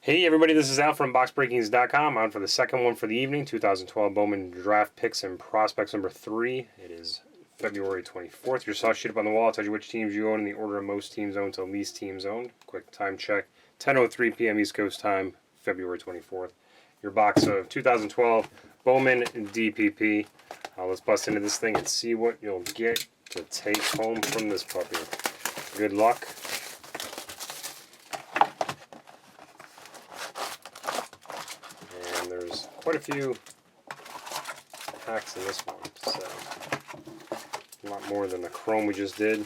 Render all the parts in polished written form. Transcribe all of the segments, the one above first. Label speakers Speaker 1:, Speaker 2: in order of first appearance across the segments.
Speaker 1: Hey everybody, this is Al from BoxBreakings.com. On for the second one for the evening, 2012 Bowman Draft Picks and Prospects number 3. It is February 24th. Your saw sheet up on the wall tells you which teams you own in the order of most teams owned to least teams owned. Quick time check, 10:03 p.m. East Coast time, February 24th. Your box of 2012 Bowman DP&P. Let's bust into this thing and see what you'll get to take home from this puppy. Good luck. There's quite a few packs in this one, so a lot more than the chrome we just did.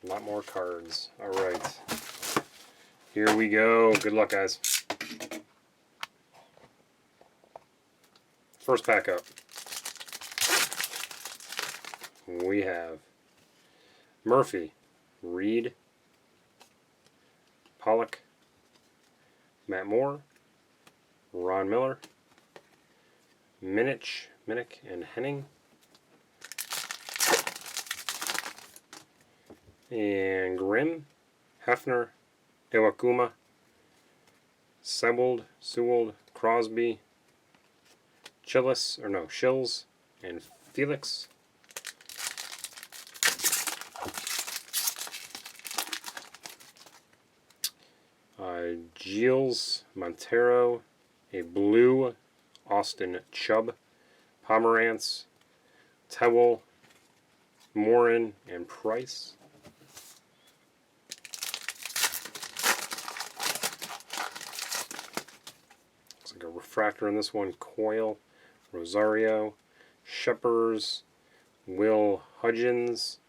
Speaker 1: A lot more cards. Alright, here we go. Good luck, guys. First pack up, we have Murphy, Reed, Pollock, Matt Moore, Ron Miller, Minich, and Henning, and Grimm, Hefner, Iwakuma, Sewell, Crosby, Shills, and Felix. Gilles, Montero, a blue Austin Chubb, Pomerantz, Tewell, Morin, and Price. Looks like a refractor in this one. Coyle, Rosario, Sheppers, Will Hudgens,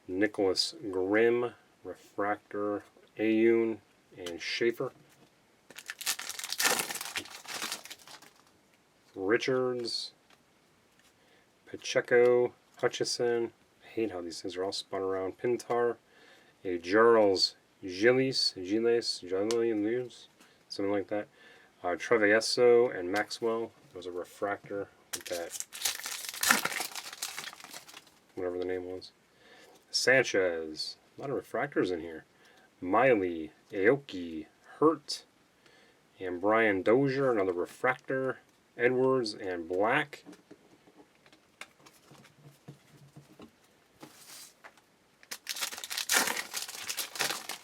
Speaker 1: Nicholas Grimm, refractor, Ayun, and Schaefer. Richards, Pacheco, Hutchison. I hate how these things are all spun around. Pintar, a Charles Gilles, something like that. Travieso and Maxwell. There was a refractor with that, whatever the name was. Sanchez, a lot of refractors in here. Miley, Aoki, Hurt, and Brian Dozier, another refractor. Edwards and Black.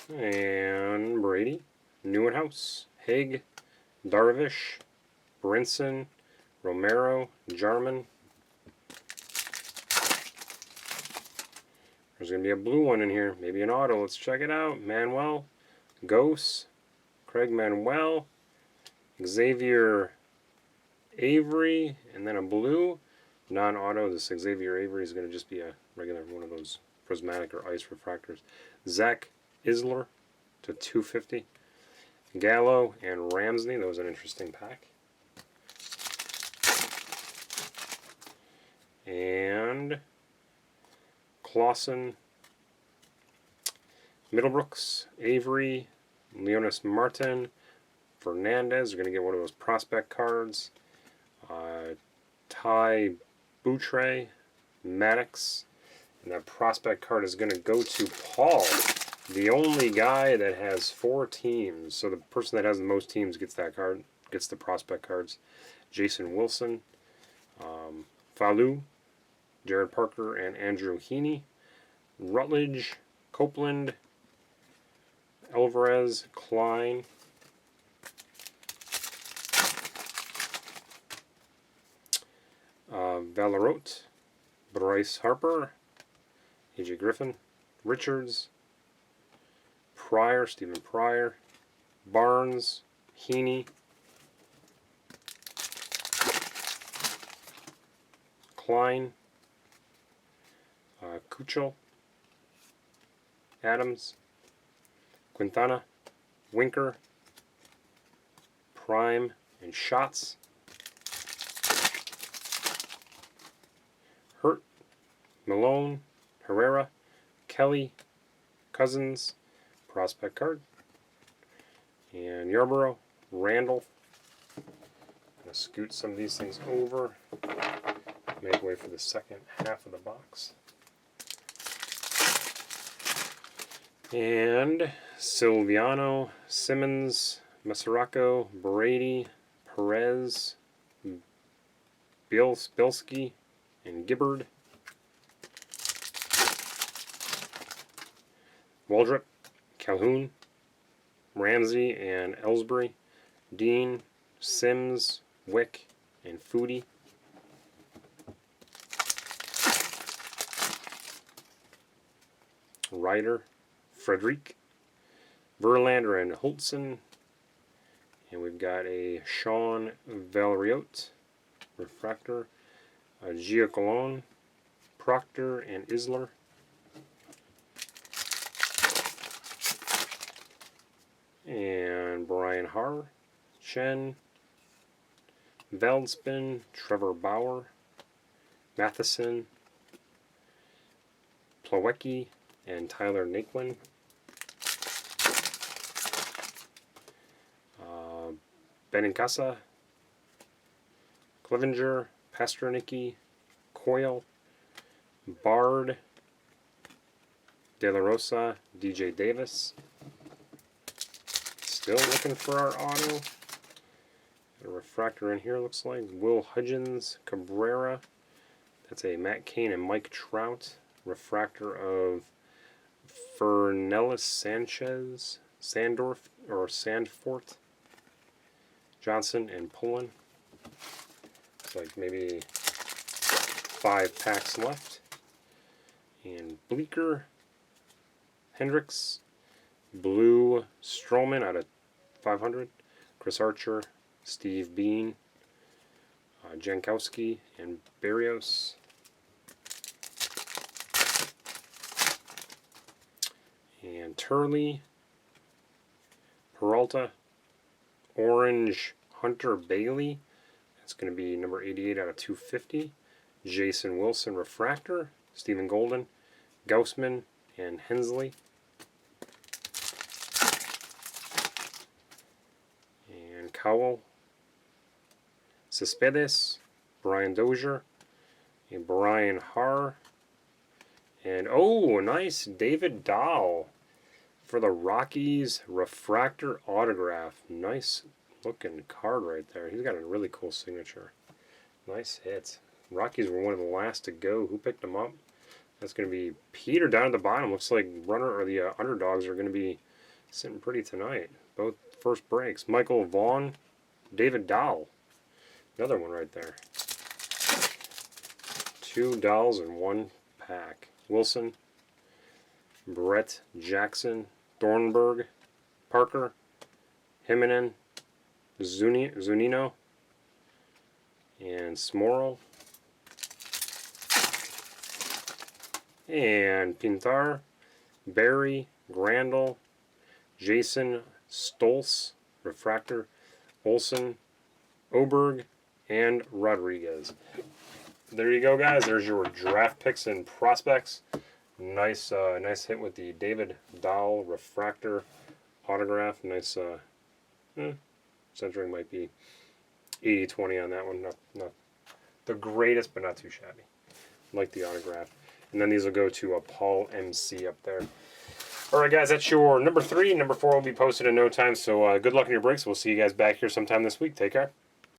Speaker 1: And Brady, Newenhouse, Haig, Darvish, Brinson, Romero, Jarman. There's going to be a blue one in here, maybe an auto. Let's check it out. Manuel, Gose, Craig Manuel, Xavier Avery, and then a blue non-auto. This Xavier Avery is going to just be a regular one of those prismatic or ice refractors. Zach Isler to 250. Gallo and Ramsey. That was an interesting pack. And Clausen, Middlebrooks, Avery, Leonis Martin, Fernandez. You're going to get one of those prospect cards. Ty Boutre, Maddox, and that prospect card is going to go to Paul, the only guy that has 4 teams. So the person that has the most teams gets that card, gets the prospect cards. Jason Wilson, Falou, Jared Parker, and Andrew Heaney. Rutledge, Copeland, Alvarez, Klein. Valerote, Bryce Harper, AJ Griffin, Richards, Pryor, Stephen Pryor, Barnes, Heaney, Klein, Kuchel, Adams, Quintana, Winker, Prime, and Shots. Hurt, Malone, Herrera, Kelly, Cousins, prospect card, and Yarborough, Randall. I'm going to scoot some of these things over, make way for the second half of the box. And Silviano, Simmons, Masaraco, Brady, Perez, Bilski, and Gibbard. Waldrop, Calhoun, Ramsey and Ellsbury, Dean, Sims, Wick, and Foodie. Ryder, Frederic, Verlander, and Holtzen. And we've got a Sean Valeriote, refractor, Giacolone, Proctor, and Isler. And Brian Harr, Chen, Veldspin, Trevor Bauer, Matheson, Plawecki, and Tyler Naquin. Benincasa, Clevenger, Pasternicki, Coyle, Bard, De La Rosa, DJ Davis. Still looking for our auto. A refractor in here looks like. Will Hudgens, Cabrera. That's a Matt Cain and Mike Trout. Refractor of Fernellis Sanchez, Sandorf, or Sandfort, Johnson, and Pullen. Looks like maybe 5 packs left. And Bleeker, Hendricks, Blue Stroman out of 500, Chris Archer, Steve Bean, Jankowski, and Berrios. And Turley, Peralta, Orange Hunter Bailey. That's going to be number 88 out of 250. Jason Wilson, refractor, Stephen Golden, Gaussman, and Hensley. And Cowell, Cespedes, Brian Dozier, and Brian Harr. And oh, nice David Dahl for the Rockies, refractor autograph. Nice looking card right there. He's got a really cool signature. Nice hit. Rockies were one of the last to go. Who picked them up? That's going to be Peter down at the bottom. Looks like the underdogs are going to be sitting pretty tonight. Both first breaks. Michael Vaughn, David Dahl. Another one right there. 2 Dahls in 1 pack. Wilson, Brett Jackson, Thornburg, Parker, Himinen, Zunino, and Smorl, and Pintar, Barry, Grandal, Jason Stolz, refractor, Olson, Oberg, and Rodriguez. There you go, guys. There's your draft picks and prospects. Nice, nice hit with the David Dahl refractor autograph. Nice. Centering might be 80-20 on that one. Not the greatest, but not too shabby. Like the autograph. And then these will go to Paul MC up there. All right, guys. That's your number 3. Number 4 will be posted in no time. So good luck in your breaks. We'll see you guys back here sometime this week. Take care.